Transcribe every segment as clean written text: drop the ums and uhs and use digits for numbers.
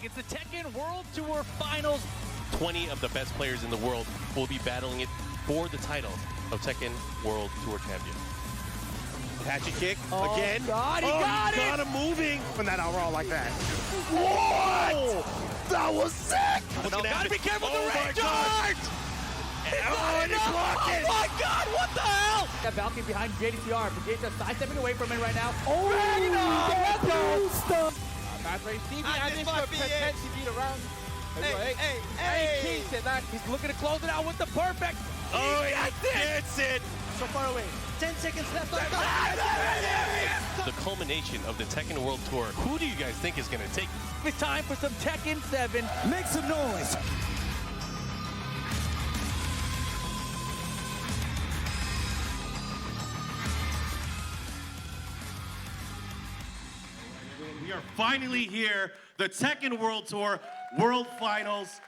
It's the Tekken World Tour Finals. 20 of the best players in the world will be battling it for the title of Tekken World Tour Champion. Hatchet kick again. God, he got it! Got him moving. When that out raw like that. What? That was sick! No, gotta be careful with the range dart! Oh, and it's locking! Oh my God, what the hell? That Valkyrie behind JDCR. Vegeta sidestepping away from it right now. Oh, Ragnar! Bad race. Stevie, I think could potentially beat around. Hey, he's looking to close it out with the perfect. Oh, he gets it! So far away. 10 seconds left on The culmination of the Tekken World Tour. Who do you guys think is going to take? It's time for some Tekken 7. Make some noise! We are finally here, the Tekken World Tour World Finals,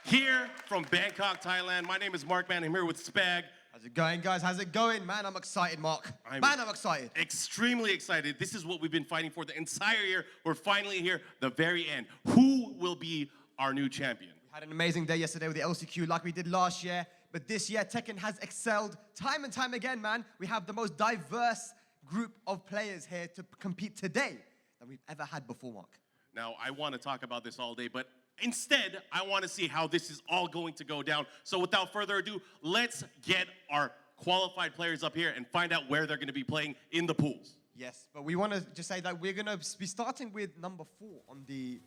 here from Bangkok, Thailand. My name is Mark, man. I'm here with Spag. How's it going, guys? How's it going? Man, I'm excited, Mark. I'm excited. Extremely excited. This is what we've been fighting for the entire year. We're finally here, the very end. Who will be our new champion? We had an amazing day yesterday with the LCQ like we did last year, but this year Tekken has excelled time and time again, man. We have the most diverse group of players here to compete today that we've ever had before, Mark. Now, I want to talk about this all day, but instead, I want to see how this is all going to go down. So without further ado, let's get our qualified players up here and find out where they're going to be playing in the pools. Yes, but we want to just say that we're going to be starting with number 4 on the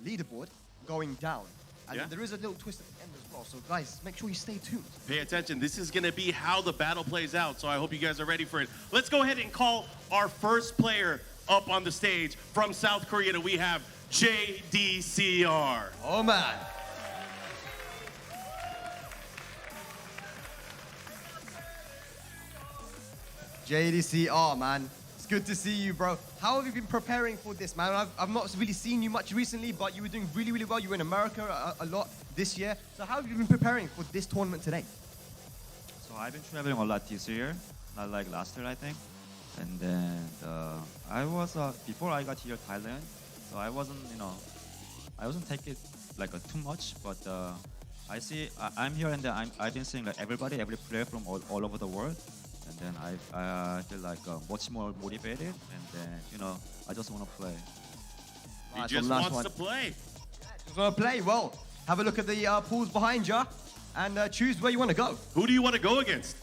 leaderboard, going down. And then there is a little twist at the end as well. So guys, make sure you stay tuned. Pay attention. This is going to be how the battle plays out. So I hope you guys are ready for it. Let's go ahead and call our first player up on the stage from South Korea. We have JDCR. Oh, man. JDCR, man. It's good to see you, bro. How have you been preparing for this, man? I've not really seen you much recently, but you were doing really, really well. You were in America a lot this year. So how have you been preparing for this tournament today? So I've been traveling a lot this year, not like last year, I think. And then I was, before I got here Thailand, so I wasn't, I wasn't taking it like too much, but I'm here and then I've been seeing like every player from all over the world. And then I feel like much more motivated, and then, I just want to play. He just wants to play. Just want to play. Well, have a look at the pools behind you and choose where you want to go. Who do you want to go against?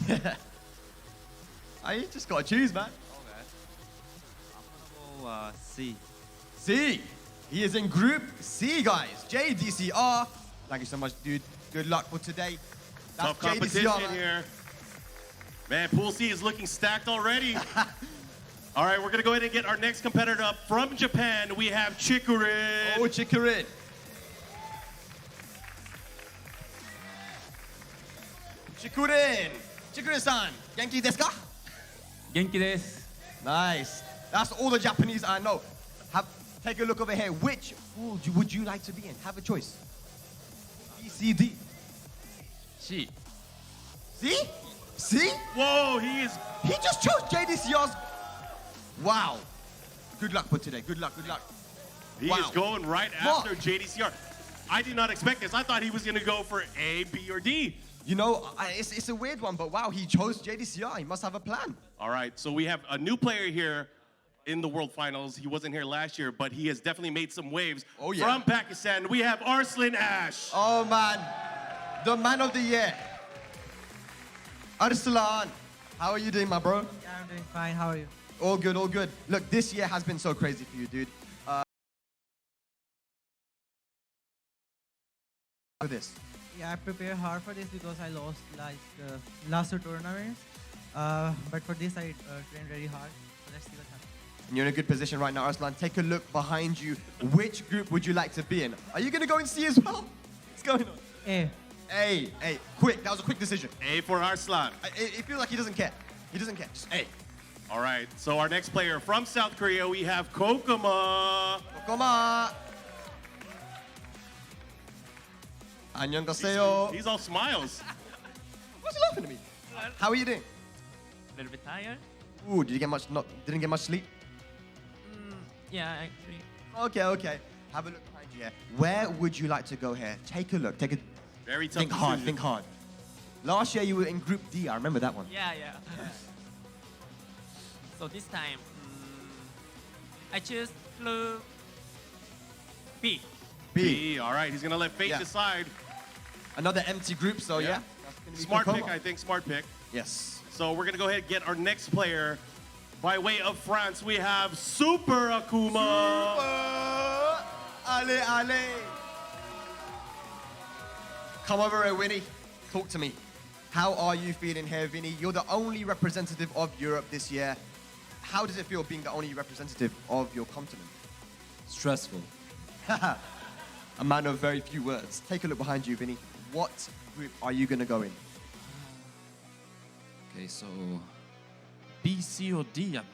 You just got to choose, man. Okay. I'm gonna go C. C. He is in Group C, guys. JDCR. Thank you so much, dude. Good luck for today. That's Tough competition JDCR, here. Man, Pool C is looking stacked already. All right, we're going to go ahead and get our next competitor up. From Japan, we have Chikurin. Oh, Chikurin. Chikurin. Chikurin-san. Genki desu ka? Genki desu. Nice. That's all the Japanese I know. Take a look over here. Which pool would you like to be in? Have a choice. B, C, D. C. C? C? Whoa, He just chose JDCR's. Wow. Good luck for today. Good luck, good luck. He is going right after JDCR. I did not expect this. I thought he was going to go for A, B, or D. It's a weird one, but wow, he chose JDCR. He must have a plan. All right, so we have a new player here in the World Finals. He wasn't here last year, but he has definitely made some waves. Oh, yeah. From Pakistan, we have Arslan Ash. Oh, man. The man of the year. Arslan, how are you doing, my bro? Yeah, I'm doing fine. How are you? All good, all good. Look, this year has been so crazy for you, dude. For this. Yeah, I prepared hard for this because I lost like last 2 tournaments. But for this, I trained very hard. So let's see what happens. And you're in a good position right now, Arslan. Take a look behind you. Which group would you like to be in? Are you going to go and C as well? What's going on? A. A. Quick. That was a quick decision. A for Arslan. It feels like he doesn't care. He doesn't care. Just A. All right, so our next player from South Korea, we have Kokoma. Kokoma. 안녕하세요. He's all smiles. Why's he laughing at me? How are you doing? A little bit tired. Ooh, didn't get much sleep? Yeah, actually. Okay. Have a look behind you here. Where would you like to go here? Take a look. Very tough Think hard. decision. Think hard. Last year you were in Group D. I remember that one. Yeah. So this time, I choose Group B. B. All right, he's gonna let fate Yeah. decide. Another empty group, so yeah. Yeah. That's gonna be Smart Kokoma. pick, I think. Smart pick. Yes. So we're gonna go ahead and get our next player. By way of France, we have Super Akuma. Ale, ale. Come over here, Winnie. Talk to me. How are you feeling here, Vinny? You're the only representative of Europe this year. How does it feel being the only representative of your continent? Stressful. A man of very few words. Take a look behind you, Vinny. What group are you going to go in? Okay, so B, C, or D, I'm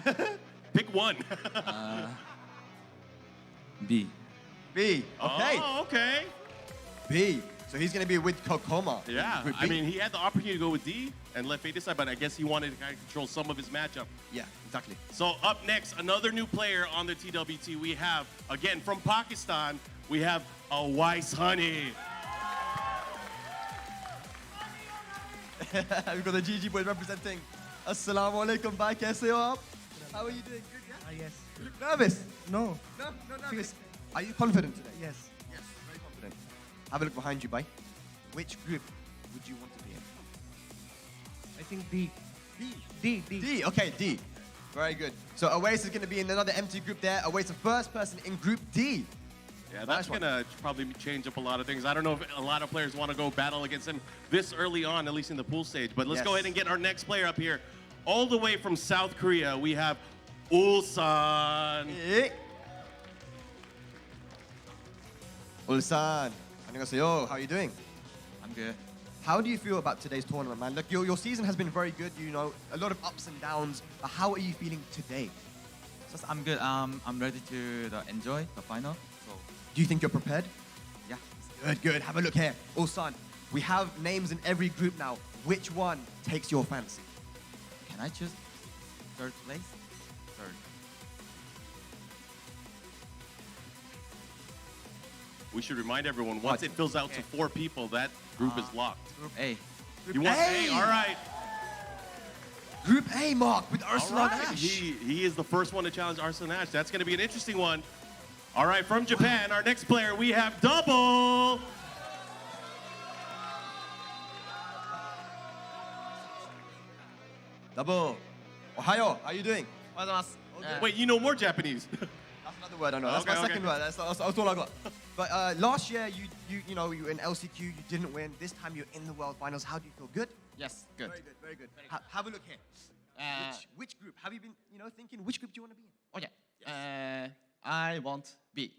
thinking. Pick one. B. B. Okay. Oh, okay. B. So he's going to be with Kokoma. Yeah, Group I B. mean, he had the opportunity to go with D and let fate decide, but I guess he wanted to kind of control some of his matchup. Yeah, exactly. So up next, another new player on the TWT. We have, again, from Pakistan, we have a Wise Honey. We've got the GG boys representing. Assalamu alaikum, bhai. Kaise ho aap? How are you doing? Good, yeah? Yes. You look nervous. No. No nervous. Are you confident today? Yes. Yes, very confident. Have a look behind you, bhai. Which group would you want to be in? I think D. D. D, okay, D. Very good. So Awais is going to be in another empty group there. Awais, the first person in Group D. Yeah, that's Nice one. going to probably change up a lot of things. I don't know if a lot of players want to go battle against him this early on, at least in the pool stage. But let's go Yes. ahead and get our next player up here. All the way from South Korea, we have Ulsan. Eh. Ulsan. Annyeonghaseyo. How are you doing? I'm good. How do you feel about today's tournament, man? Look, your season has been very good, you know, a lot of ups and downs. But how are you feeling today? Just I'm good. I'm ready to enjoy the final. So Do you think you're prepared? yeah. Good, good. Have a look here. Ulsan, we have names in every group now. Which one takes your fancy? Can I choose third place? Third. We should remind everyone, once it fills out to 4 people, that group is locked. Group A. You want A? A? All right. Group A, Mark, with All Arslan right. Ash. He is the first one to challenge Arslan Ash. That's going to be an interesting one. All right, from Japan, our next player, we have Double. Double. Ohio, how are you doing? Wait, you know more Japanese. That's another word I know. That's Okay, my okay. second word. That's all I got. But last year, you know, you were in LCQ, you didn't win. This time, you're in the World Finals. How do you feel? Good? Yes, good. Very good, very good. Have a look here. Which group? Have you been, you know, thinking which group do you want to be in? Okay. I want B.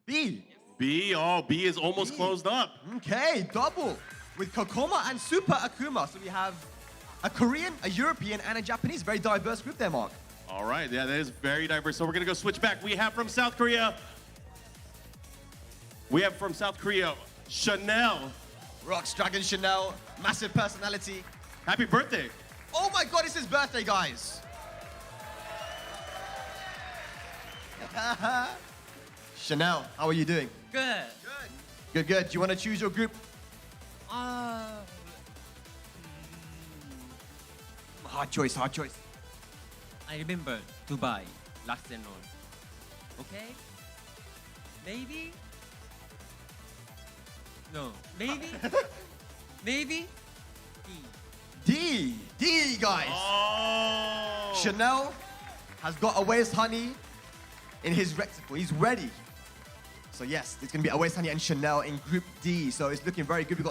B. B, oh, B is almost B. closed up. Okay, double with Kokoma and Super Akuma. So we have a Korean, a European, and a Japanese. Very diverse group there, Mark. All right, yeah, that is very diverse. So we're gonna go switch back. We have from South Korea, Chanel. Rocks Dragon Chanel, massive personality. Happy birthday. Oh my God, it's his birthday, guys. Chanel, how are you doing? Good. Good, good. Do you want to choose your group? Hard choice, hard choice. I remember Dubai, last and all. Okay? Maybe? No. Maybe? Maybe? D, guys. Oh. Chanel has got Awais Honey in his reticle. He's ready. So yes, it's going to be Awais Honey and Chanel in Group D. So it's looking very good. We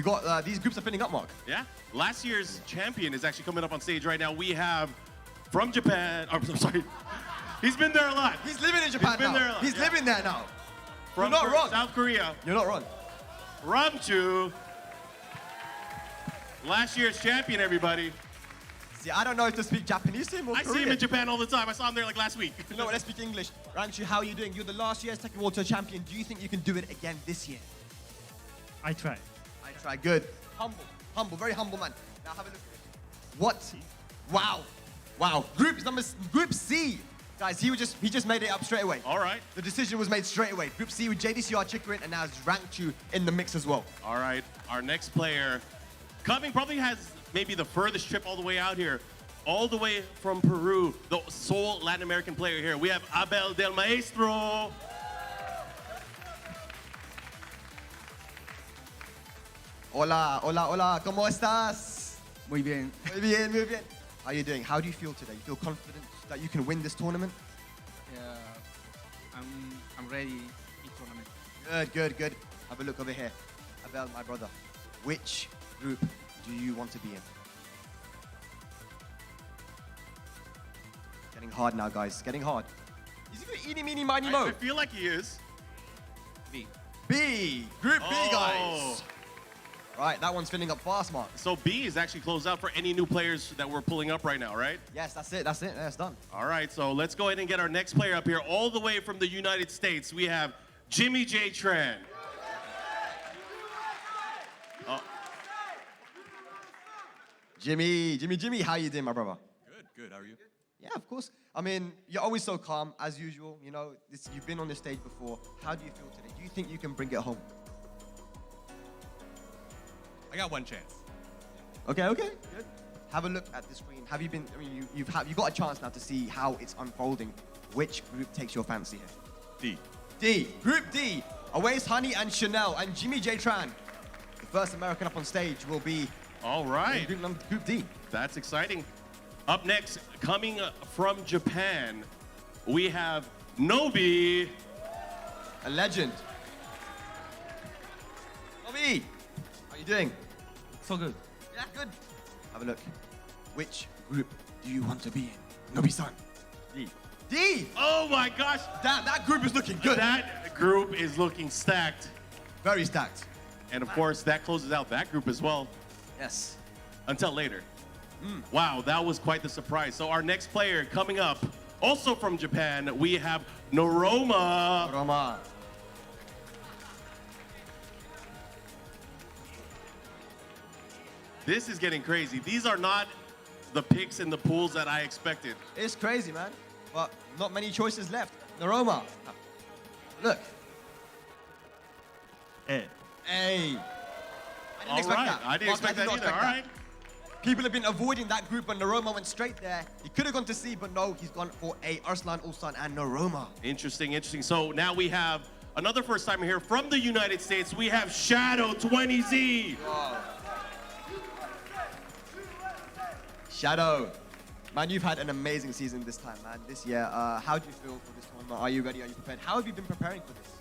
got these groups are filling up, Mark. Yeah, last year's champion is actually coming up on stage right now. We have from Japan, I'm sorry, he's been there a lot. He's living in Japan He's been now. there a lot, He's yeah. living there now. From You're not wrong. South Korea, You're not wrong. Ramchu. Last year's champion, everybody. See, I don't know if to speak Japanese to him or I Korean. see him in Japan all the time. I saw him there like last week. You know what, let's speak English. Ranchu, how are you doing? You're the last year's Tekken World Tour champion. Do you think you can do it again this year? I try. I try. Good. Humble, very humble man. Now have a look. What? Wow. Group C. Guys, he just made it up straight away. All right. The decision was made straight away. Group C with JDCR, Chikrin, and now it's Rangchu in the mix as well. All right. Our next player coming probably has maybe the furthest trip all the way out here. All the way from Peru, the sole Latin American player here. We have Abel del Maestro. Hola, hola, hola. ¿Cómo estás? Muy bien. Muy bien, muy bien. How are you doing? How do you feel today? You feel confident that you can win this tournament? Yeah, I'm ready in tournament. Good, good, good. Have a look over here. Abel, my brother. Which group do you want to be in? Getting hard now, guys. Getting hard. Is he going eeny, meeny, miny, mo? I feel like he is. B. B. Group B, Oh. guys. Right, that one's filling up fast, Mark. So B is actually closed out for any new players that we're pulling up right now, right? Yes, that's it. That's it. That's done. All right, so let's go ahead and get our next player up here. All the way from the United States, we have Jimmy J. Tran. Jimmy, how you doing, my brother? Good. How are you? Yeah, of course. I mean, you're always so calm, as usual. You know, you've been on this stage before. How do you feel today? Do you think you can bring it home? I got one chance. Okay, good. Have a look at the screen. Have you been? I mean, you've got a chance now to see how it's unfolding. Which group takes your fancy here? D. Group D. Aways Honey and Chanel and Jimmy J. Tran. The first American up on stage will be All right. in Group D. That's exciting. Up next, coming from Japan, we have Nobi. A legend. Bobby, how you doing? So good. Yeah, good. Have a look. Which group do you want to be in? Nobi-san. D. Oh my gosh. That group is looking good. That group is looking stacked. Very stacked. And of course, that closes out that group as well. Yes. Until later. Wow, that was quite the surprise. So our next player coming up, also from Japan, we have Noroma. Roma. This is getting crazy. These are not the picks and the pools that I expected. It's crazy, man. But not many choices left. Noroma. Look. Hey. Hey. I didn't expect that. I didn't Mark, expect did that not either. expect All that. right. People have been avoiding that group, and Noroma went straight there. He could have gone to C, but no, he's gone for A. Arslan, Ulsan, and Noroma. Interesting. So now we have another first timer here from the United States. We have Shadow 20Z. Shadow. Man, you've had an amazing season this time, man. This year. How do you feel for this tournament? Are you ready? Are you prepared? How have you been preparing for this?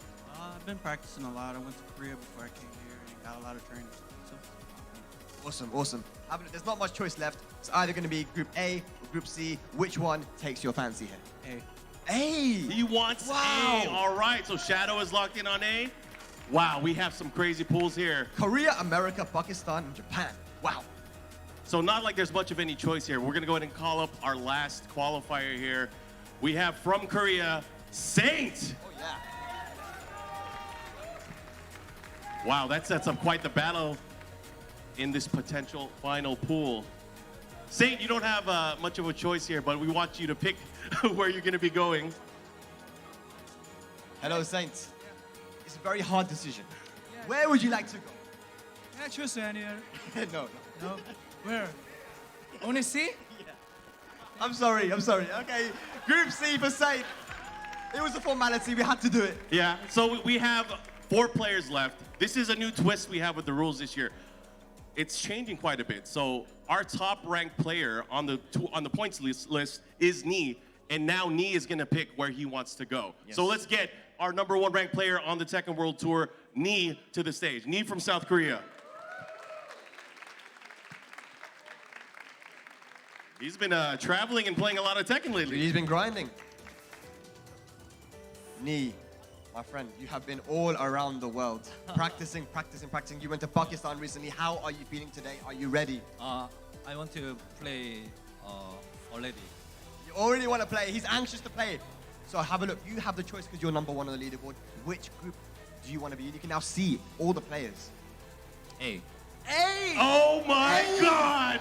I've been practicing a lot. I went to Korea before I came here and got a lot of training. So, Awesome. There's not much choice left. It's either going to be Group A or Group C. Which one takes your fancy here? A. A. He wants Wow. A. All right, so Shadow is locked in on A. Wow, we have some crazy pools here. Korea, America, Pakistan, and Japan. Wow. So not like there's much of any choice here. We're gonna go ahead and call up our last qualifier here. We have from Korea, Saint. Oh, yeah. Wow, that sets up quite the battle in this potential final pool. Saint, you don't have much of a choice here, but we want you to pick where you're gonna be going. Hello, Saints. It's a very hard decision. Where would you like to go? Can I choose anywhere? No. No. Where? Only C? I'm sorry. Okay, Group C for Saint. It was a formality. We had to do it. Yeah, so we have 4 players left. This is a new twist we have with the rules this year. It's changing quite a bit. So our top-ranked player on the points list is Ni, and now Ni is gonna pick where he wants to go. Yes. So let's get our #1 ranked player on the Tekken World Tour, Ni, to the stage. Ni from South Korea. He's been traveling and playing a lot of Tekken lately. He's been grinding. Ni, my friend, you have been all around the world. practicing. You went to Pakistan recently. How are you feeling today? Are you ready? I want to play already. You already want to play. He's anxious to play. So have a look. You have the choice because you're #1 on the leaderboard. Which group do you want to be in? You can now see all the players. A. A! Oh my God!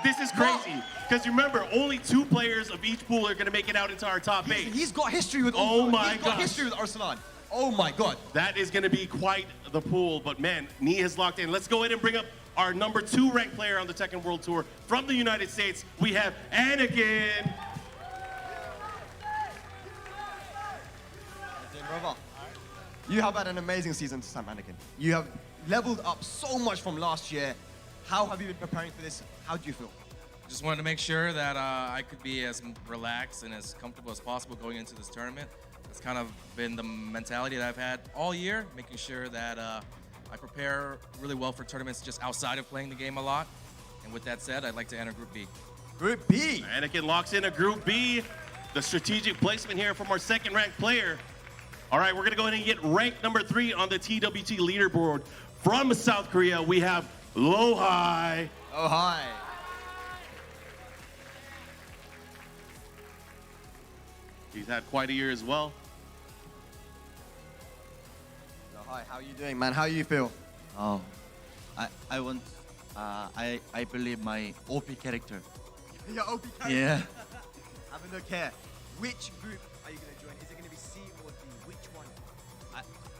this is crazy. Because remember, only 2 players of each pool are going to make it out into our top 8. He's got history with Oh my He's got gosh. history with Arslan. Oh my god. That is going to be quite the pool. But man, Knee has locked in. Let's go ahead and bring up our number 2 ranked player on the Tekken World Tour from the United States. We have Anakin. Brother, you have had an amazing season to Sam Anakin. You have leveled up so much from last year. How have you been preparing for this? How do you feel? Just wanted to make sure that I could be as relaxed and as comfortable as possible going into this tournament. That's kind of been the mentality that I've had all year, making sure that I prepare really well for tournaments just outside of playing the game a lot. And with that said, I'd like to enter Group B. Group B. Anakin locks in a Group B. The strategic placement here from our 2nd ranked player. All right, we're going to go ahead and get ranked number 3 on the TWT leaderboard. From South Korea, we have Lohai. Oh, hi. He's had quite a year as well. Hi, how are you doing, man? How you feel? Oh, I want, I believe my OP character. Your OP character? Yeah. Have a look here. Which group are you going to join? Is it going to be C or D? Which one?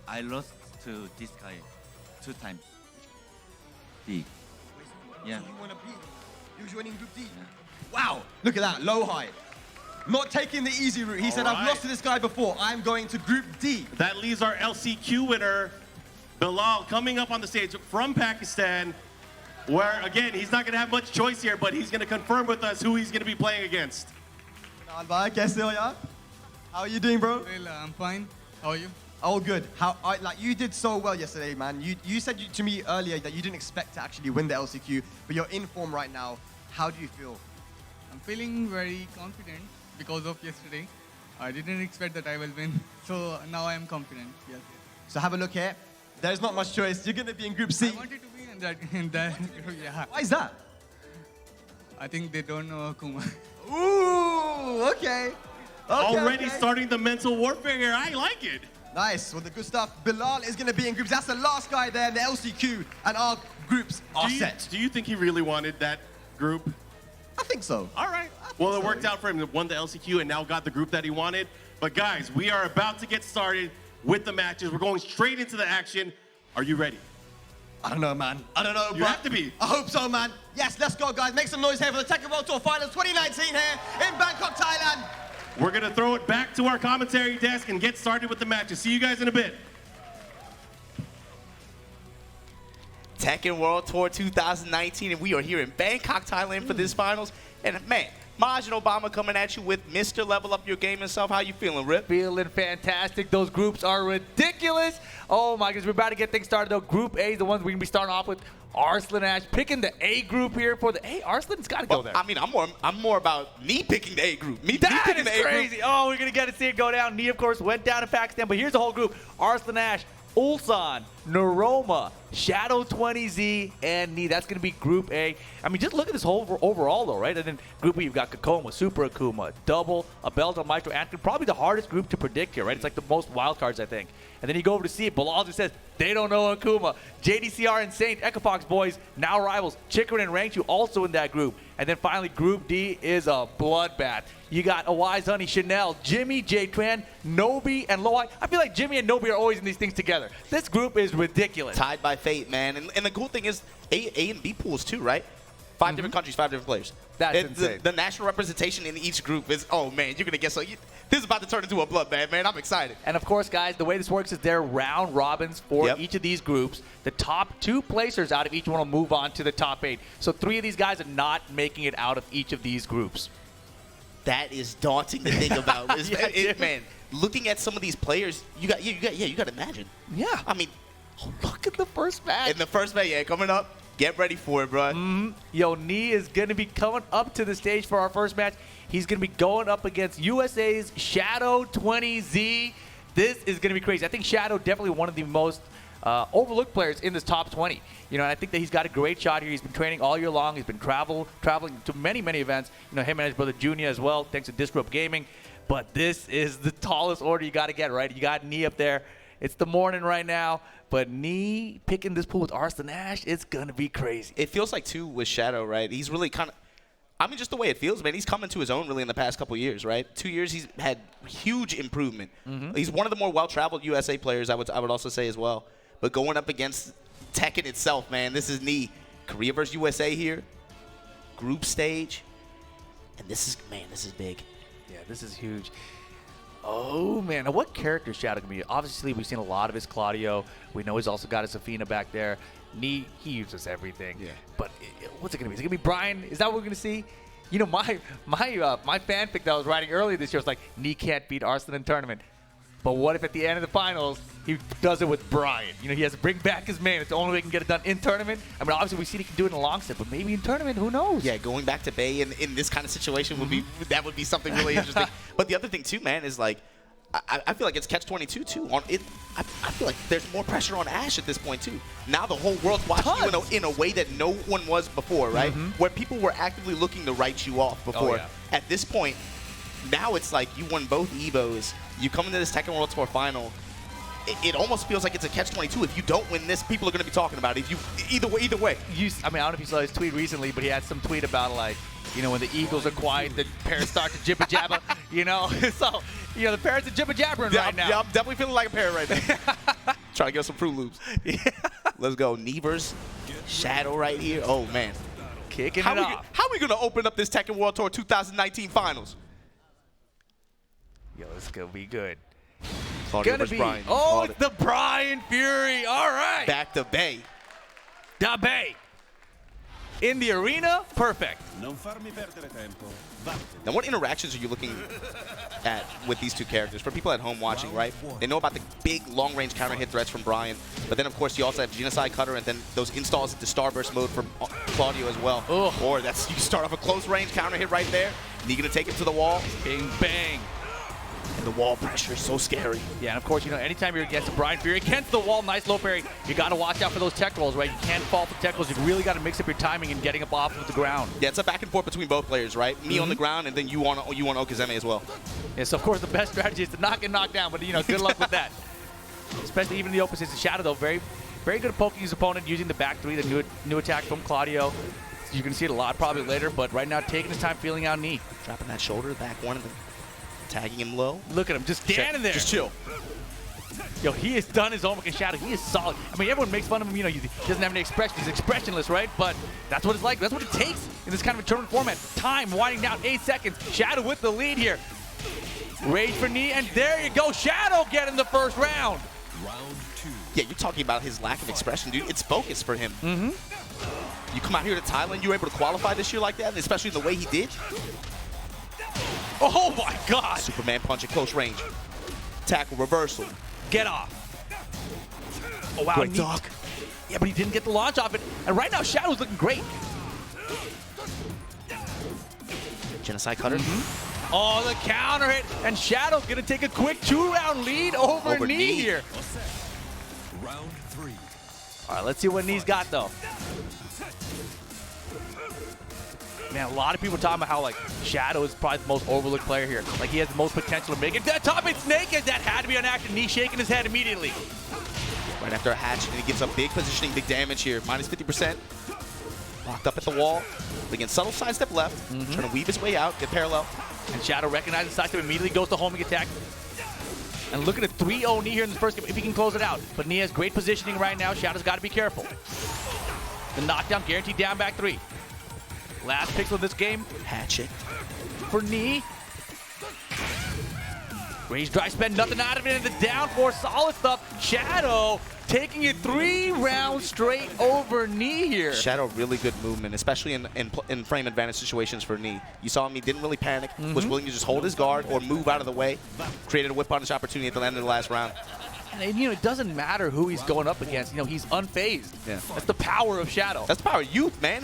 I lost to this guy 2 times. D. Yeah. So you want to be? You're joining Group D? Yeah. Wow, look at that, Lohai. Not taking the easy route. He said, I've lost to this guy before. I'm going to Group D. That leaves our LCQ winner, Bilal, coming up on the stage from Pakistan, where, again, he's not going to have much choice here, but he's going to confirm with us who he's going to be playing against. How are you doing, bro? I'm fine. How are you? All good. Like you did so well yesterday, man. You said to me earlier that you didn't expect to actually win the LCQ, but you're in form right now. How do you feel? I'm feeling very confident because of yesterday. I didn't expect that I will win, so now I am confident. Yes. So have a look here. There's not much choice. You're going to be in Group C. I wanted to be in that group, yeah. Why is that? I think they don't know Akuma. Ooh, okay. Already starting the mental warfare here. I like it. Nice. Well, the good stuff. Bilal is going to be in groups. That's the last guy there in the LCQ, and our groups are set. Do you think he really wanted that group? I think so. All right. Well, it worked out for him. He won the LCQ and now got the group that he wanted. But guys, we are about to get started with the matches. We're going straight into the action. Are you ready? I don't know, man. I don't know. You have to be. I hope so, man. Yes, let's go, guys. Make some noise here for the Tekken World Tour Finals 2019 here in Bangkok, Thailand. We're going to throw it back to our commentary desk and get started with the matches. See you guys in a bit. Tekken World Tour 2019, and we are here in Bangkok, Thailand for this finals. And man, Majin Obama coming at you with Mr. Level Up Your Game and stuff. How you feeling, Rip? Feeling fantastic. Those groups are ridiculous. Oh my goodness, we're about to get things started though. Group A is the ones we're gonna be starting off with. Arslan Ash picking the A group here for the A. Arslan's got to go there. I mean, I'm more about me picking the A group. That is crazy. Oh, we're gonna get to see it go down. Nee, of course, went down to Pakistan, but here's the whole group: Arslan Ash, Ulsan, Naroma, Shadow 20Z, and Nee. That's going to be Group A. I mean, just look at this whole overall, though, right? And then Group B, you've got Kakoma, Super Akuma, Double, Abelta, Maestro, Anakin. Probably the hardest group to predict here, right? It's like the most wild cards, I think. And then you go over to see it. Bilal just says they don't know Akuma. JDCR and Saint, Echofox boys, now rivals. Chikrin and Rangchu also in that group. And then finally, Group D is a bloodbath. You got Awai's Honey, Chanel, Jimmy, J-Tran, Nobi, and Loai. I feel like Jimmy and Nobi are always in these things together. This group is ridiculous. Tied by fate, man. And the cool thing is A and B pools too, right? 5 different countries, 5 different players. That's insane. The national representation in each group is, oh man, you're going to get so. This is about to turn into a bloodbath, man. I'm excited. And of course, guys, the way this works is they're round robins for each of these groups. The top 2 placers out of each one will move on to the top 8. So 3 of these guys are not making it out of each of these groups. That is daunting to think about. Man, looking at some of these players, you got to imagine. Yeah. I mean, look at the first match. In the first match, coming up. Get ready for it, bro. Yo, Nee is going to be coming up to the stage for our first match. He's going to be going up against USA's Shadow 20Z. This is going to be crazy. I think Shadow definitely one of the most overlooked players in this top 20. You know, and I think that he's got a great shot here. He's been training all year long. He's been traveling to many, many events. You know, him and his brother Junior as well, thanks to Disrupt Gaming. But this is the tallest order you got to get, right? You got Nee up there. It's the morning right now. But Nee picking this pool with Arslan Ash, it's going to be crazy. It feels like, too, with Shadow, right? He's really kind of I mean, just the way it feels, man. He's coming to his own really in the past couple years, right? 2 years, he's had huge improvement. He's one of the more well-traveled USA players, I would also say as well. But going up against Tekken itself, man, this is knee. Korea versus USA here, group stage, and this is big. Yeah, this is huge. Oh, man. Now, what character is Shadow going to be? Obviously, we've seen a lot of his Claudio. We know he's also got his Safina back there. Knee, he uses everything. Yeah. But what's it going to be? Is it going to be Bryan? Is that what we're going to see? You know, my fanfic that I was writing earlier this year was like, Knee can't beat Arslan in tournament. But what if at the end of the finals, he does it with Bryan? You know, he has to bring back his man. It's the only way he can get it done in tournament. I mean, obviously, we see he can do it in a long set, but maybe in tournament, who knows? Yeah, going back to Bay in this kind of situation would be something really interesting. But the other thing, too, man, is like, I feel like it's catch-22, too. I feel like there's more pressure on Ash at this point, too. Now the whole world's watching you in a way that no one was before, right? Where people were actively looking to write you off before. At this point, now it's like you won both EVOs. You come into this Tekken World Tour final. It almost feels like it's a catch-22. If you don't win this, people are going to be talking about it. Either way. I mean, I don't know if you saw his tweet recently, but he had some tweet about, like, you know, when the Eagles are quiet, the parents start to jibber-jabber, you know? So, you know, the parents are jibber-jabbering right now. Yeah, I'm definitely feeling like a parent right now. Trying to get some Fruit Loops. Let's go. Nevers, Shadow right here. Oh, man. Kicking it off. How are we going to open up this Tekken World Tour 2019 finals? Yo, it's going to be good. Claudio versus Bryan. Oh, it's the Bryan Fury. All right. Back to Bay. Da Bay. In the arena, perfect. Now, what interactions are you looking at with these two characters? For people at home watching, right? They know about the big long-range counter-hit threats from Bryan, but then, of course, you also have Genocide Cutter and then those installs into Starburst mode from Claudio as well. Or you start off a close-range counter-hit right there, and you're going to take it to the wall. Bing, bang. And the wall pressure is so scary. Yeah, and of course, you know, anytime you're against a Bryan Fury, against the wall, nice low parry, you got to watch out for those tech rolls, right? You can't fall for tech rolls. You really got to mix up your timing and getting up off of the ground. Yeah, it's a back and forth between both players, right? Me on the ground, and then you on Okazeme as well. Yeah, so of course, the best strategy is to knock and knock down, but, you know, good luck with that. Especially even in the open position. Shadow, though, very, very good at poking his opponent, using the back three, the new attack from Claudio. You can see it a lot probably later, but right now, taking his time, feeling out knee. Dropping that shoulder, back one, and then tagging him low. Look at him, just standing there. Just chill. Yo, he has done his homework in Shadow. He is solid. I mean, everyone makes fun of him. You know, he doesn't have any expression. He's expressionless, right? But that's what it's like. That's what it takes in this kind of a tournament format. Time winding down 8 seconds. Shadow with the lead here. Rage for knee, and there you go. Shadow getting the first round. Round 2. Yeah, you're talking about his lack of expression, dude. It's focus for him. You come out here to Thailand, you were able to qualify this year like that, and especially the way he did. Oh my God! Superman punch at close range. Tackle reversal. Get off. Oh wow, great dog. Yeah, but he didn't get the launch off it. And right now, Shadow's looking great. Genocide Cutter. Oh, the counter hit. And Shadow's gonna take a quick 2-round lead over knee here. Round 3. All right, let's see what knee's got though. Man, a lot of people talking about how, like, Shadow is probably the most overlooked player here. Like, he has the most potential to make it. That top it's naked. That had to be on action. Knee shaking his head immediately. Right after a hatch, and he gives up big positioning, big damage here. Minus 50%. Locked up at the wall. Again, subtle sidestep left. Trying to weave his way out, get parallel. And Shadow recognizes the sidestep, immediately goes to homing attack. And look at a 3-0 knee here in the first game, if he can close it out. But knee has great positioning right now. Shadow's got to be careful. The knockdown, guaranteed down back 3. Last pixel of this game. Hatchet. For knee. Rage dry spend, nothing out of it, and the down 4, solid stuff. Shadow taking it 3 rounds straight over knee here. Shadow, really good movement, especially in frame advantage situations for knee. You saw him, he didn't really panic, was willing to just hold his guard or move out of the way. Created a whip punish opportunity at the end of the last round. And, you know, it doesn't matter who he's going up against. You know, he's unfazed. Yeah. That's the power of Shadow. That's the power of youth, man.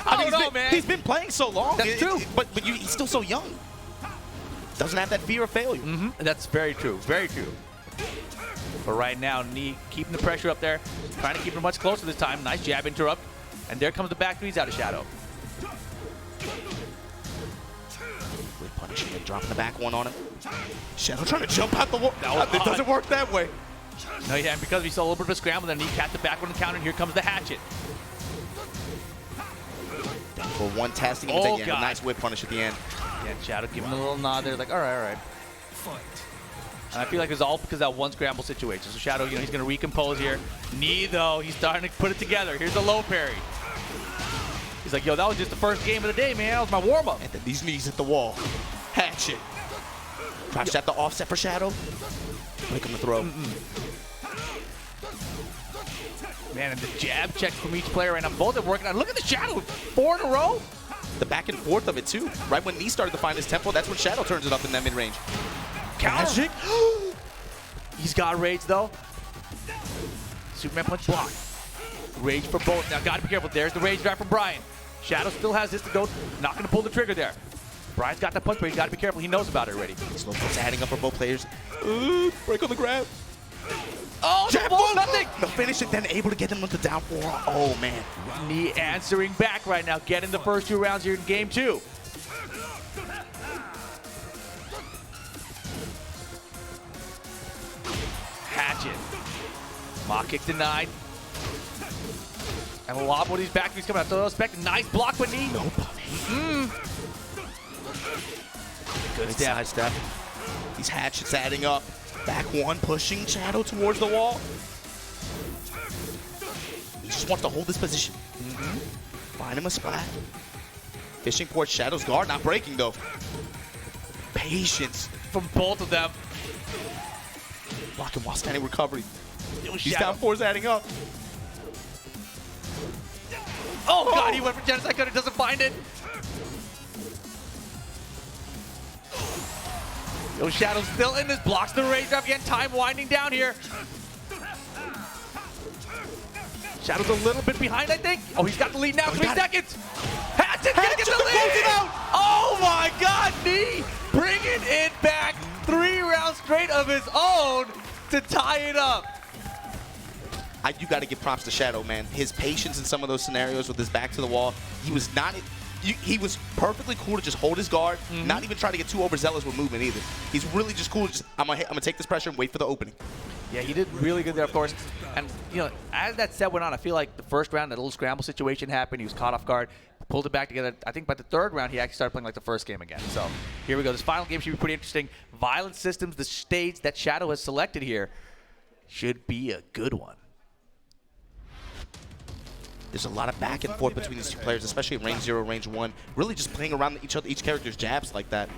I don't know, man. He's been playing so long. That's true. But he's still so young. Doesn't have that fear of failure. That's very true. Very true. But right now, knee keeping the pressure up there. Trying to keep him much closer this time. Nice jab interrupt. And there comes the back threes out of Shadow. Good punishing and dropping the back one on him. Shadow trying to jump out the wall. It doesn't work that way. No, yeah, and because we saw a little bit of a scramble, then he capped the back one and counter, and here comes the hatchet. for one testing. Oh, a God. nice whip punish at the end. Yeah, Shadow giving him a little nod there, like, all right, all right. And I feel like it's all because of that one scramble situation. So Shadow, you know, he's going to recompose here. Knee, though, he's starting to put it together. Here's a low parry. He's like, yo, that was just the first game of the day, man. That was my warm-up. And then these knees hit the wall. Hatchet. Try to set the offset for Shadow. Break him the throw. Man, and the jab checks from each player right now. Both are working on. Look at the Shadow. 4 in a row. The back and forth of it, too. Right when Knee started to find his tempo, that's when Shadow turns it up in that mid-range. Counter. He's got rage, though. Superman punch block. Rage for both. Now, got to be careful. There's the rage drive from Bryan. Shadow still has this to go. Not going to pull the trigger there. Bryan's got that punch, but he's got to be careful. He knows about it already. Slow puts adding up for both players. Break on the grab. Oh, Jab ball, nothing. The finish, and then able to get them with the down 4. Oh, man. Knee answering back right now. Getting the first 2 rounds here in game 2. Hatchet. Mock kick denied. And a lot more of these back kicks coming out. So expect a nice block with Knee. No Good side step. These hatchets adding up. Back 1, pushing Shadow towards the wall. He just wants to hold this position. Find him a splat. Fishing towards Shadow's guard, not breaking though. Patience from both of them. Blocking while standing recovery. These Shadow. down 4s adding up. Oh, God, he went for genocide cutter, doesn't find it. Yo, Shadow's still in this, blocks the rage drive again, time winding down here. Shadow's a little bit behind, I think. Oh, he's got the lead now, 3 seconds. Hatchet's gonna get the lead. Oh my God, Knee bringing it back. 3 rounds straight of his own to tie it up. You got to give props to Shadow, man. His patience in some of those scenarios with his back to the wall. He was not. He was perfectly cool to just hold his guard, not even try to get too overzealous with movement either. He's really just cool. Just I'm gonna take this pressure and wait for the opening. Yeah, he did really good there, of course. And you know, as that set went on, I feel like the first round, that little scramble situation happened. He was caught off guard, pulled it back together. I think by the 3rd round, he actually started playing like the first game again. So here we go. This final game should be pretty interesting. Violent Systems, the stage that Shadow has selected here, should be a good one. There's a lot of back and forth between these 2 players, especially in range 0, range 1. Really just playing around each character's jabs like that.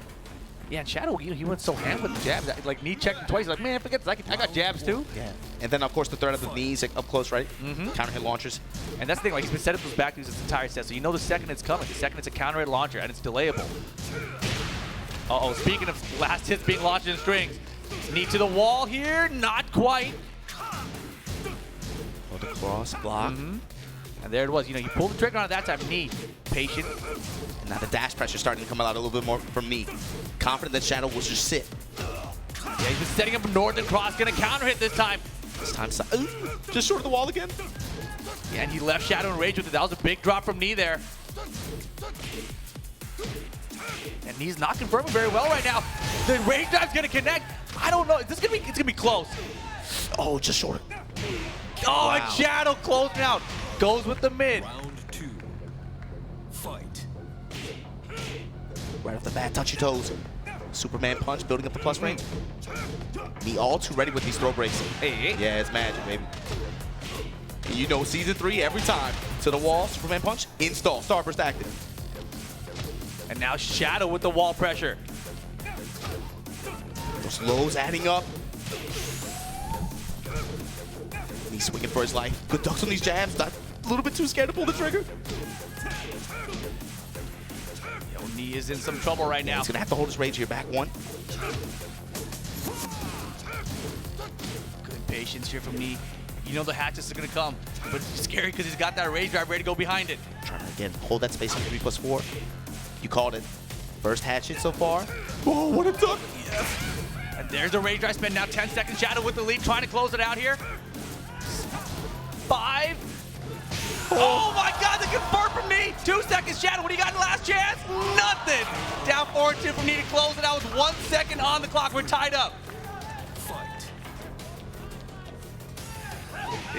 Yeah, and Shadow, you know, he went so ham with the jabs. Like, Knee checked him twice. He's like, man, forget this. I got jabs too. Yeah. And then, of course, the threat of the knees like, up close, right? Counter hit launchers. And that's the thing. Like, he's been set up those back knees this entire set. So you know the second it's coming. The second it's a counter hit launcher, and it's delayable. Uh-oh, speaking of last hits being launched in strings. Knee to the wall here. Not quite. Oh, the cross block. And there it was. You know, you pulled the trigger on it that time. Knee, patient. And now the dash pressure starting to come out a little bit more from me. Confident that Shadow will just sit. Yeah, he's been setting up a northern cross. Gonna counter hit this time. This time, just short of the wall again. Yeah, and he left Shadow in rage with it. That was a big drop from Knee there. And he's not confirming very well right now. The rage drive's gonna connect. I don't know. It's gonna be close. Oh, just short. Oh, Wow. and Shadow closing out. Goes with the mid. Round 2. Fight. Right off the bat, touch your toes. Superman punch, building up the plus range. Me all too ready with these throw breaks. Hey. Yeah, it's magic, baby. And you know, season 3 every time. To the wall, Superman punch, install, starburst active. And now Shadow with the wall pressure. Those lows adding up. He's swinging for his life. Good ducks on these jabs. Not a little bit too scared to pull the trigger. Yo, Knee is in some trouble right now. He's gonna have to hold his rage here. Back 1. Good patience here from Knee. You know the hatchets are gonna come, but it's scary because he's got that rage drive ready to go behind it. Trying to again hold that space on 3+4. You called it. First hatchet so far. Oh, what a duck! Yes. And there's the rage drive spin. Now 10 seconds. Shadow with the lead, trying to close it out here. 5. Oh my God, the confirm from Knee. 2 seconds, Shadow. What do you got in last chance? Nothing. Down 4-2 from Knee to close it out with 1 second on the clock. We're tied up. Fight.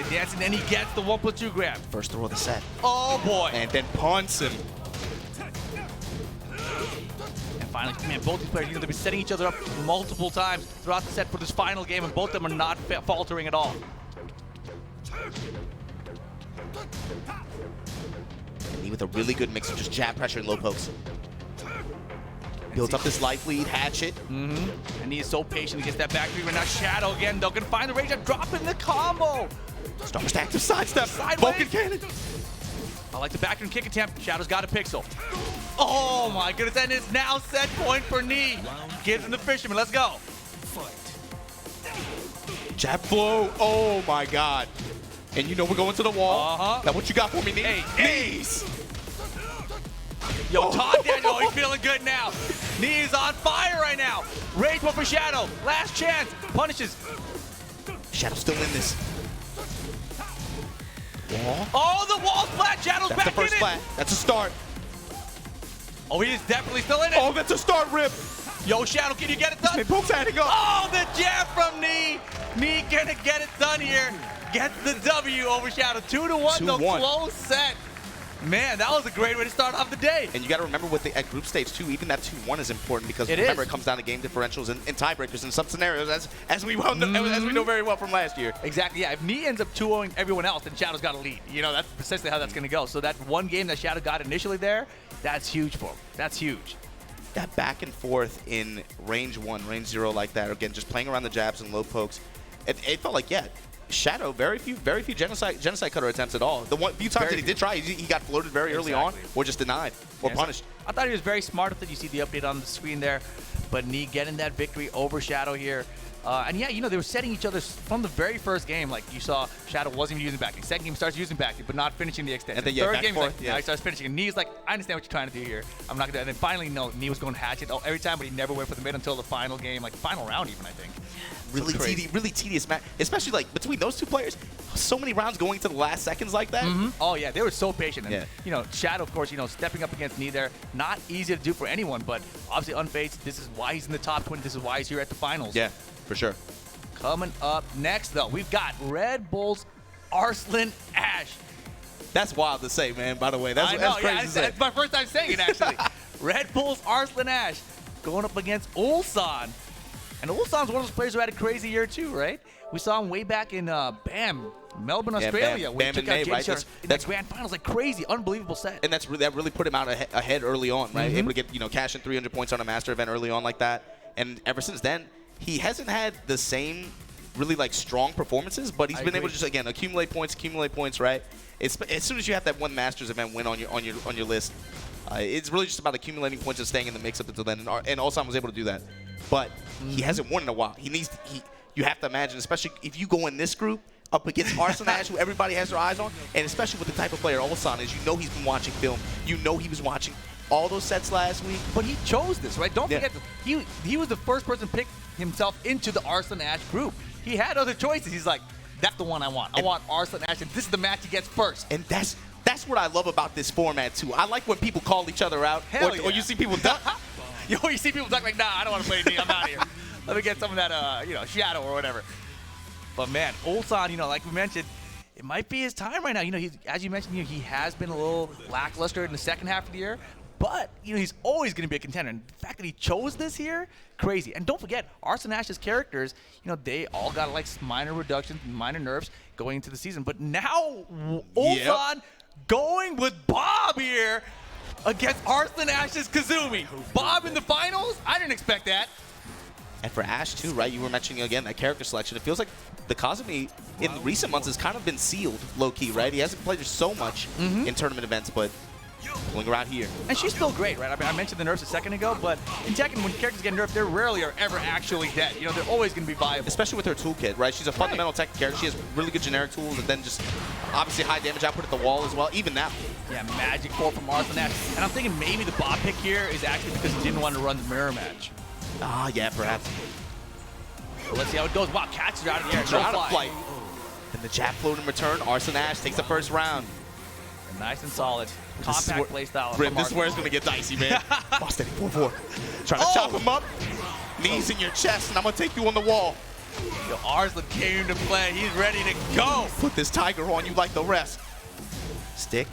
Yes, and then he gets the 1+2 grab. First throw of the set. Oh boy. And then punts him. finally, man, both these players, they've been setting each other up multiple times throughout the set for this final game, and both of them are not faltering at all. And he with a really good mix of just jab pressure and low pokes. Builds up this life lead, hatchet. And he is so patient. He gets that back three right now. Shadow again, though, gonna find the range and dropping the combo. Starburst active sidestep. Sideways. Vulcan cannon. I like the back and kick attempt. Shadow's got a pixel. Oh my goodness, and it's now set point for Knee. Gives him the fisherman, let's go. Jab flow, oh my god. And you know we're going to the wall. Now what you got for me, Knee? Hey, Knees. Yo, Todd Daniel, he's feeling good now. Knee is on fire right now. Rage one for Shadow, last chance, punishes. Shadow's still in this. Wall. Oh, the wall's flat, Shadow's That's back the first in flat. That's a start. Oh, he is definitely still in it. Oh, that's a start, Rip. Yo, Shadow, can you get it done? Pokes adding up. Oh, the jab from Knee. Knee gonna get it done here. Gets the W over Shadow. 2-1, the 2-1. close set. Man, that was a great way to start off the day. And you got to remember with at group stage too, even that 2-1 is important because remember it comes down to game differentials and tiebreakers in some scenarios, as we know very well from last year. Exactly. Yeah. If Knee ends up 2-0ing everyone else, then Shadow's got to lead. You know, that's precisely how that's going to go. So that one game that Shadow got initially there, that's huge for him. That's huge. That back and forth in range 1, range 0 like that, again, just playing around the jabs and low pokes, it felt like Shadow, very few genocide cutter attempts at all. The few times that he did try, he got floated very early on, or just denied, or punished. I thought he was very smart with it. You see the update on the screen there, but Knee getting that victory over Shadow here. And yeah, you know, they were setting each other from the very first game. Like you saw, Shadow wasn't even using backing. Second game starts using backing, but not finishing the extension. And then, third game, forth, now he starts finishing. And Knee's like, I understand what you're trying to do here. I'm not gonna. And then finally, no, Knee was going hatchet every time, but he never went for the mid until the final game, like final round even, I think. Really tedious match, especially like between those two players. So many rounds going to the last seconds like that. Oh yeah, they were so patient. And, you know, Shadow, of course, you know, stepping up against Knee there, not easy to do for anyone, but obviously unfazed. This is why he's in the top 20. This is why he's here at the finals. Yeah, for sure. Coming up next, though, we've got Red Bull's Arslan Ash. That's wild to say, man. By the way, that's crazy to say. That's my first time saying it, actually. Red Bull's Arslan Ash going up against Ulsan. And Ulsan's one of those players who had a crazy year too, right? We saw him way back in Melbourne, Australia, when he took out JDCR in the grand finals, like crazy, unbelievable set. And that really put him out ahead early on, right? Able to get cash in 300 points on a master event early on like that. And ever since then, he hasn't had the same really like strong performances, but he's been able to just again accumulate points, right? As soon as you have that one Masters event win on your list, it's really just about accumulating points and staying in the mix up until then. And Ulsan was able to do that, but he hasn't won in a while. You have to imagine, especially if you go in this group up against Arslan Ash, who everybody has their eyes on, and especially with the type of player Ulsan is, you know he's been watching film. You know he was watching all those sets last week. But he chose this, right? Don't forget, he was the first person to pick himself into the Arslan Ash group. He had other choices. He's like, that's the one I want. I want Arslan Ash, and this is the match he gets first. And that's what I love about this format, too. I like when people call each other out, or you see people duck. You see people duck like, nah, I don't want to play me. I'm out of here. Let me get some of that, Shadow or whatever. But, man, Ulsan, like we mentioned, it might be his time right now. As you mentioned, he has been a little lackluster in the second half of the year. But, he's always going to be a contender. And the fact that he chose this here, crazy. And don't forget, Arslan Ash's characters, they all got, like, minor reductions, minor nerfs going into the season. But now, Ulsan going with Bob here against Arslan Ash's Kazumi. Bob in the finals? I didn't expect that. And for Ash, too, right? You were mentioning, again, that character selection. It feels like the Kazumi in recent months has kind of been sealed, low-key, right? He hasn't played so much in tournament events, but pulling around here. And she's still great, right? I mean, I mentioned the nerfs a second ago, but in Tekken, when characters get nerfed, they rarely are ever actually dead. They're always going to be viable. Especially with her toolkit, right? She's a fundamental Tekken character. She has really good generic tools, and then just obviously high damage output at the wall as well, even now. Yeah, magic 4 from Arslan Ash. And I'm thinking maybe the Bob pick here is actually because he didn't want to run the mirror match. Ah, yeah, perhaps. Well, let's see how it goes. Wow, catches her out of the air. No flight. Then the jab float in return. Arslan Ash takes the first round. Nice and solid. Compact play style. This is where it's going to get dicey, man. Oh, steady, 4-4. Trying to chop him up. Knees in your chest, and I'm going to take you on the wall. Yo, Arslan came to play. He's ready to go. Put this tiger on you like the rest. Stick.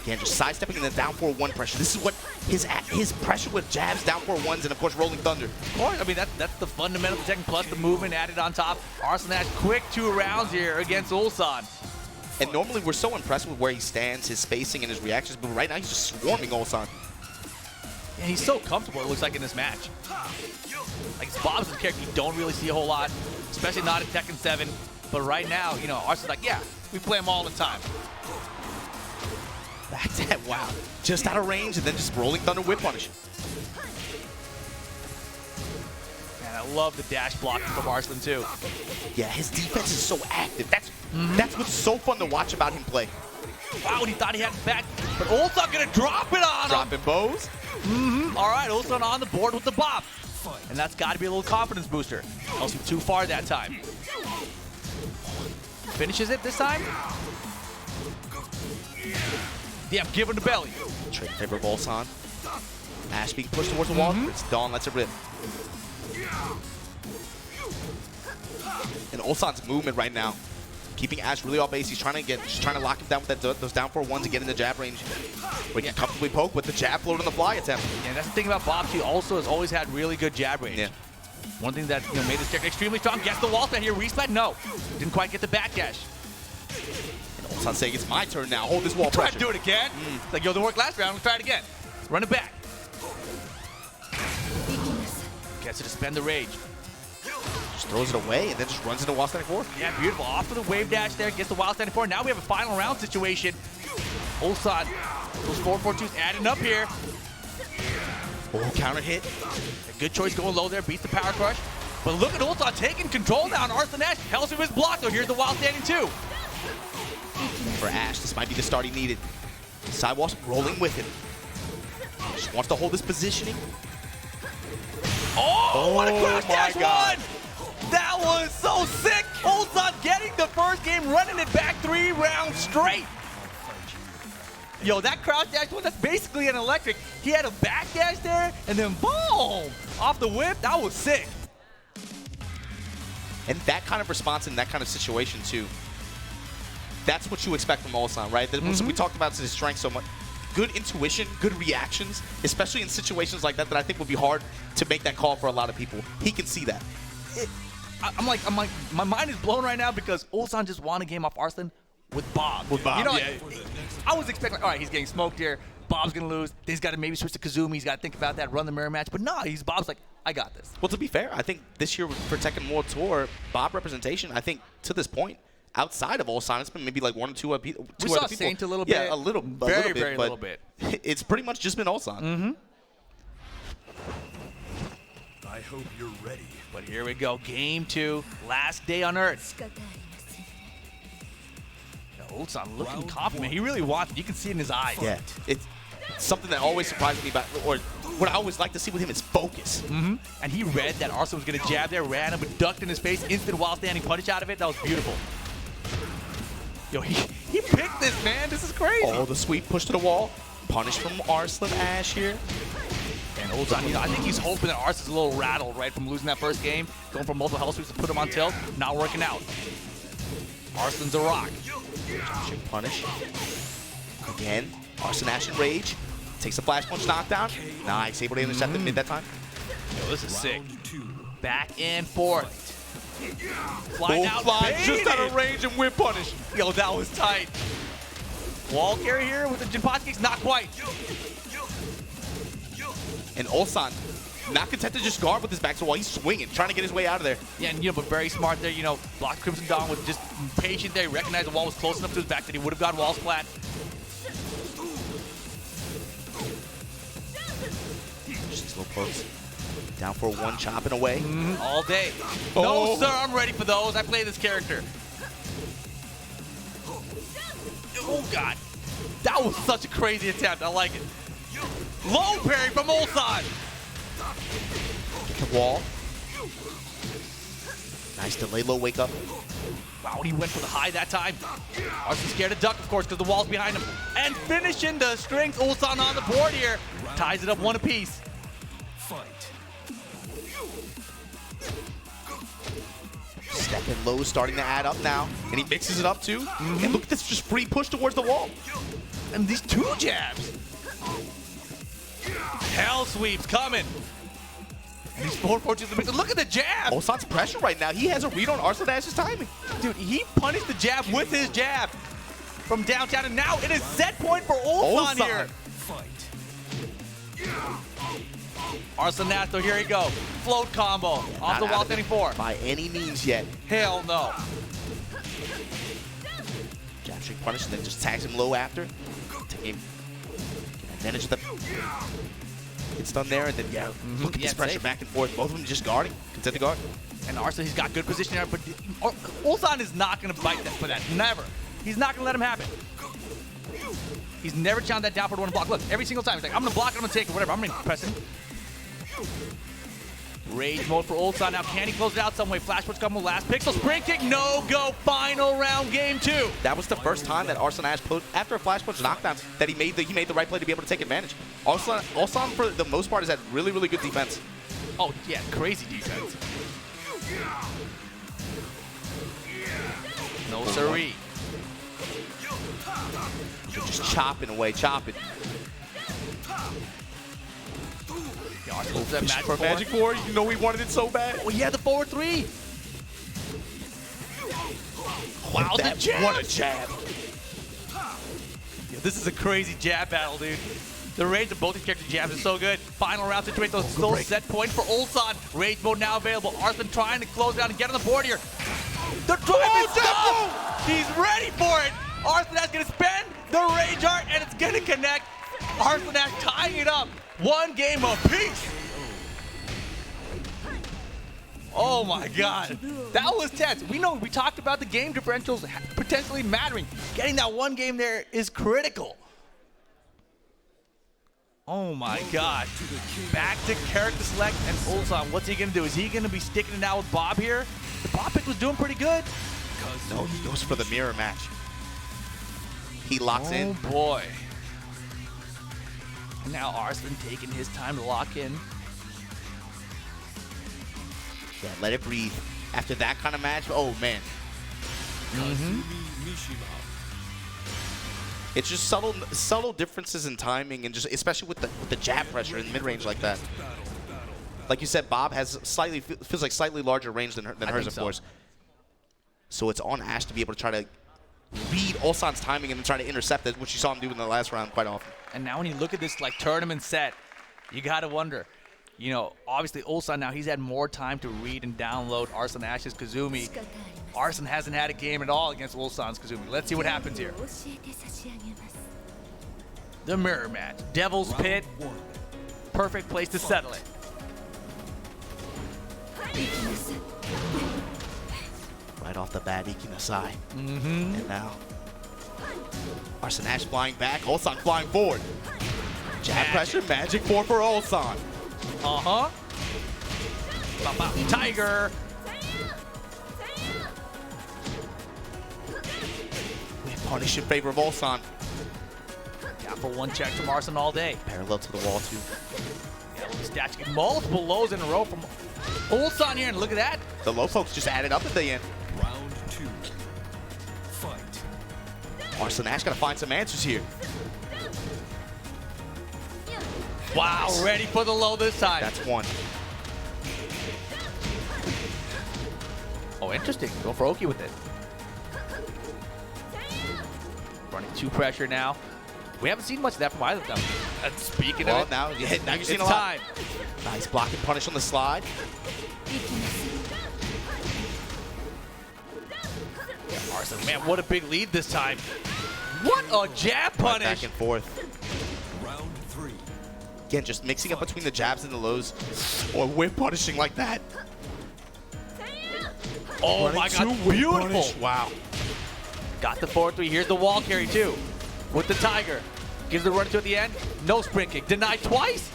Again, just sidestepping in the down 4-1 pressure. This is what his pressure with jabs, down 4-1s, and of course rolling thunder. Of course, I mean that's the fundamental Tekken plus the movement added on top. Arslan quick 2 rounds here against Ulsan. And normally we're so impressed with where he stands, his spacing, and his reactions, but right now he's just swarming Ulsan. And he's so comfortable, it looks like, in this match. Like, Bob's a character you don't really see a whole lot, especially not in Tekken 7. But right now, you know, Arslan's like, yeah, we play him all the time. Back to that, wow. Just out of range and then just rolling thunder whip punish. Man, I love the dash blocking from Arslan, too. Yeah, his defense is so active. That's what's so fun to watch about him play. Wow, and he thought he had it back, but Ulsan gonna drop it on him. Dropping bows. All right, Ulsan on the board with the bop. And that's got to be a little confidence booster. Also too far that time. Finishes it this time. Yeah, give him the belly. Trade favor of Ulsan. Ash being pushed towards the wall. It's Dawn lets it rip. And Ulsan's movement right now, keeping Ash really off base. He's trying to lock him down with those down 4-1s and get in the jab range. Where he can comfortably poke with the jab float on the fly attempt. Yeah, that's the thing about Bob. He also has always had really good jab range. Yeah. One thing that made this character extremely strong. Gets the wall stand here. Respect? No. Didn't quite get the backdash. And Ulsan saying, it's my turn now. Hold this wall Try pressure. to do it again. It's like, yo, didn't work last round. Let's try it again. Run it back. Gets to suspend the rage. Just throws it away and then just runs into wall standing 4. Yeah, beautiful. Off of the wave dash there. Gets the wild standing 4. Now we have a final round situation. Ulsan, those 4-4-2s adding up here. Oh, counter hit. A good choice going low there. Beats the power crush. But look at Ulsan taking control now on Arslan. Helps him his block, though. Here's the wild standing 2. For Ash, this might be the start he needed. Sidewalls rolling with him. Just wants to hold his positioning. Oh, what a crash dash one! That was so sick! Ulsan getting the first game, running it back 3 rounds straight. Yo, that crouch dash one, that's basically an electric. He had a back dash there, and then boom! Off the whip, that was sick. And that kind of response in that kind of situation, too. That's what you expect from Ulsan, right? We talked about his strength so much. Good intuition, good reactions, especially in situations like that I think would be hard to make that call for a lot of people. He can see that. I'm like, my mind is blown right now because Ulsan just won a game off Arslan with Bob. You know, yeah. I was expecting, all right, he's getting smoked here. Bob's gonna lose. Then he's got to maybe switch to Kazumi. He's got to think about that, run the mirror match. But no, Bob's like, I got this. Well, to be fair, I think this year for Tekken World Tour, Bob representation, I think to this point, outside of Ulsan, it's been maybe like 1 or 2 other people. We saw Saint a little bit. Yeah, a little very bit. little bit. It's pretty much just been Ulsan. I hope you're ready. But here we go, game 2, last day on Earth. Ulsan looking confident. He really wants it. You can see it in his eyes. Yeah, it's something that always surprises me about, or what I always like to see with him is focus. And he read that Arslan was going to jab there, ran him, but ducked in his face, instant wild standing punish out of it. That was beautiful. Yo, he picked this, man. This is crazy. Oh, the sweep push to the wall. Punish from Arslan Ash here. And Ulsan, I think he's hoping that Arslan's a little rattled, right, from losing that first game, going for multiple hell sweeps to put him on tilt, not working out. Arslan's a rock. Punish. Again, Arslan Ash in rage. Takes a flash punch knockdown. Nice, able to intercept the mid that time. Yo, this is sick. Back and forth. Fly Both out, flies just out of range and whip punish. Yo, that was tight. Wall carry here with the Jinpachi kicks, not quite. And Ulsan, not content to just guard with his back to the wall. He's swinging, trying to get his way out of there. Yeah, and but very smart there. Blocked Crimson Dawn with just patient there. He recognized the wall was close enough to his back that he would have got wall splat. Just slow pokes. Down for 1, chopping away. All day. Oh. No, sir, I'm ready for those. I play this character. Oh, God. That was such a crazy attempt. I like it. Low parry from Ulsan. The wall. Nice delay low wake up. Wow, he went for the high that time. Arslan scared to duck, of course, because the wall's behind him. And finishing the strings. Ulsan on the board here. Ties it up 1 apiece. Fight. Stepping low, starting to add up now. And he mixes it up too. And look at this, just free push towards the wall. And these 2 jabs. Hell sweeps coming. And these 4 fortunes. Look at the jab. Ulsan's pressure right now. He has a read on Arslan's timing. Dude, he punished the jab with his jab from downtown, and now it is set point for Ulsan here. Arslan, so here he go. Float combo off Not the wall, out of it 24. by any means yet. Hell no. Jab string punish, and then just tags him low after. Taking advantage of the hit stun there, and then look at this pressure safe. back and forth. Both of them just guarding, content to guard. And Arslan, he's got good position there, but Ulsan is not going to bite that for that. Never. He's not going to let him happen. He's never challenged that down for one block. Look, every single time he's like, I'm going to block it, I'm going to take it, whatever. I'm going to press him. Rage mode for Ulsan. Now, can he close it out some way? Flash push combo, last pixel, spring kick, no go. Final round, game 2. That was the first time that Arslan put after a flash punch knockdown that he made the right play to be able to take advantage. Ulsan for the most part has had really good defense. Oh yeah, crazy defense. No siree. Just chopping away, chopping. That Magic 4, you know he wanted it so bad. Oh yeah, the forward 3. Wow, the jab. What a jab. Yeah, this is a crazy jab battle, dude. The range of both these characters' jabs is so good. Final round situation, still set point for Ulsan. Rage mode now available. Arslan trying to close down and get on the board here. The drive is up! He's ready for it. Arslan is going to spend the Rage Art, and it's going to connect. Arslan tying it up. 1 game apiece. Oh my God. That was tense. We talked about the game differentials potentially mattering. Getting that 1 game there is critical. Oh my God. Back to character select and Ulsan. What's he going to do? Is he going to be sticking it out with Bob here? The Bob pick was doing pretty good. No, he goes for the mirror match. He locks in. Oh boy. And now Arslan taking his time to lock in. Yeah, let it breathe. After that kind of match, oh man. It's just subtle differences in timing, and just especially with the jab pressure in mid-range like that. Like you said, Bob has feels like slightly larger range than hers, of course. So it's on Ash to be able to try to read Ulsan's timing and then try to intercept it, which you saw him do in the last round quite often. And now when you look at this like tournament set, you got to wonder, you know, obviously Ulsan now, he's had more time to read and download Arslan Ash's Kazumi. Arslan hasn't had a game at all against Ulsan's Kazumi. Let's see what happens here. The mirror match. Devil's Pit. Perfect place to settle it. Right off the bat, Ikinasai. And now, Arslan Ash flying back, Ulsan flying forward. Jab pressure, magic 4 for Ulsan. Tiger. Punish in favor of Ulsan. Got for 1 check from Arslan all day. Parallel to the wall, too. Yeah, stacking multiple lows in a row from Ulsan here, and look at that. The low folks just added up at the end. Round 2. Fight. Arslan Ash got to find some answers here. Wow, ready for the low this time. That's 1. Oh, interesting. Go for Oki with it. Running 2 pressure now. We haven't seen much of that from either of them. Speaking of it, now you're seeing it's a lot. time. Nice blocking punish on the slide. Arslan, man, what a big lead this time. What a jab punish. Back and forth. Round 3. Again, just mixing up between the jabs and the lows. Or whip punishing like that. Oh my God, beautiful. Wow. Got the 4-3. Here's the wall carry too. With the Tiger. Gives the run to at the end. No sprint kick. Denied twice.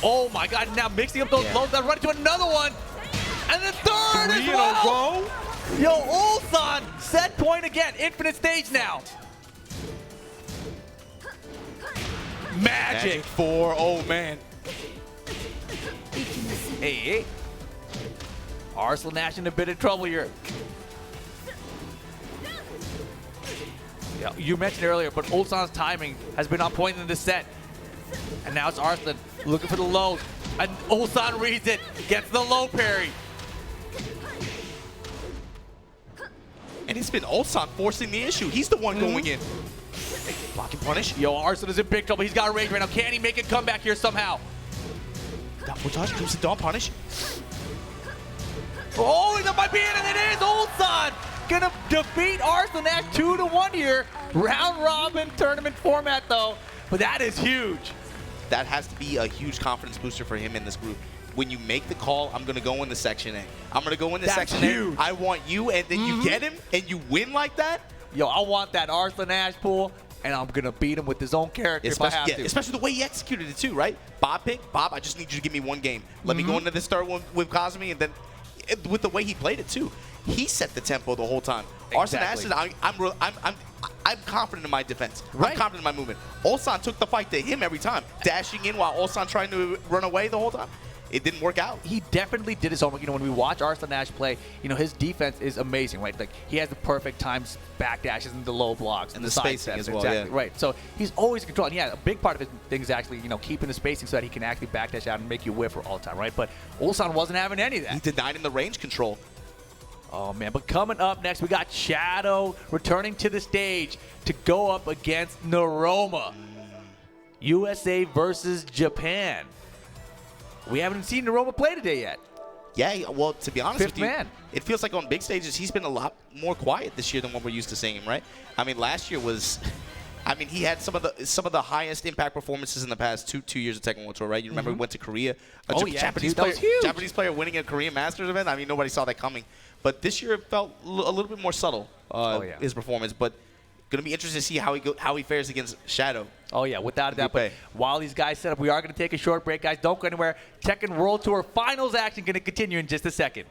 Oh my God, now mixing up those lows. Now running to another one. And the third as well. Yo, Ulsan, set point again. Infinite stage now. Magic. 4, oh man. Hey. Arslan Ash in a bit of trouble here. Yeah, you mentioned earlier, but Ulsan's timing has been on point in this set. And now it's Arslan looking for the low. And Ulsan reads it, gets the low parry. And it's been Ulsan forcing the issue. He's the one going in. Blocking punish. Yo, Arslan is in big trouble. He's got a rage right now. Can he make a comeback here somehow? Downward touch, comes the dawn punish. Oh, that might be it, and it is Ulsan gonna defeat Arslan at 2-1 here. Round robin tournament format though, but that is huge. That has to be a huge confidence booster for him in this group. When you make the call, I'm gonna go in the section A. I'm gonna go in the section huge. A. I want you, and then you get him, and you win like that. Yo, I want that Arslan Ash pool, and I'm gonna beat him with his own character if I have to. Especially the way he executed it too, right? Bob pick, Bob, I just need you to give me one game. Let me go into this third one with Kazumi, and then with the way he played it too, he set the tempo the whole time. Exactly. Arslan Ash, I'm confident in my defense. Right. I'm confident in my movement. Ulsan took the fight to him every time, dashing in while Ulsan trying to run away the whole time. It didn't work out. He definitely did his homework. You know, when we watch Arslan Ash play, you know, his defense is amazing, right? Like, he has the perfect times back dashes and the low blocks. And the side spacing steps. as well, exactly, yeah. right. So he's always in control. And yeah, a big part of his thing is actually, you know, keeping the spacing so that he can actually backdash out and make you whiff for all the time, right? But Ulsan wasn't having any of that. He denied him the range control. Oh, man. But coming up next, we got Shadow returning to the stage to go up against Naroma. USA versus Japan. We haven't seen Naroma play today yet. Yeah, well, to be honest with you, man. it feels like on big stages, he's been a lot more quiet this year than what we're used to seeing him, right? I mean, last year was... I mean, he had some of the highest impact performances in the past two years of Tekken World Tour, right? You remember he went to Korea. Japanese player winning a Korean Masters event. I mean, nobody saw that coming. But this year it felt a little bit more subtle, his performance. But going to be interesting to see how he fares against Shadow. Oh, yeah, without a doubt. But while these guys set up, we are going to take a short break, guys. Don't go anywhere. Tekken World Tour Finals action going to continue in just a second.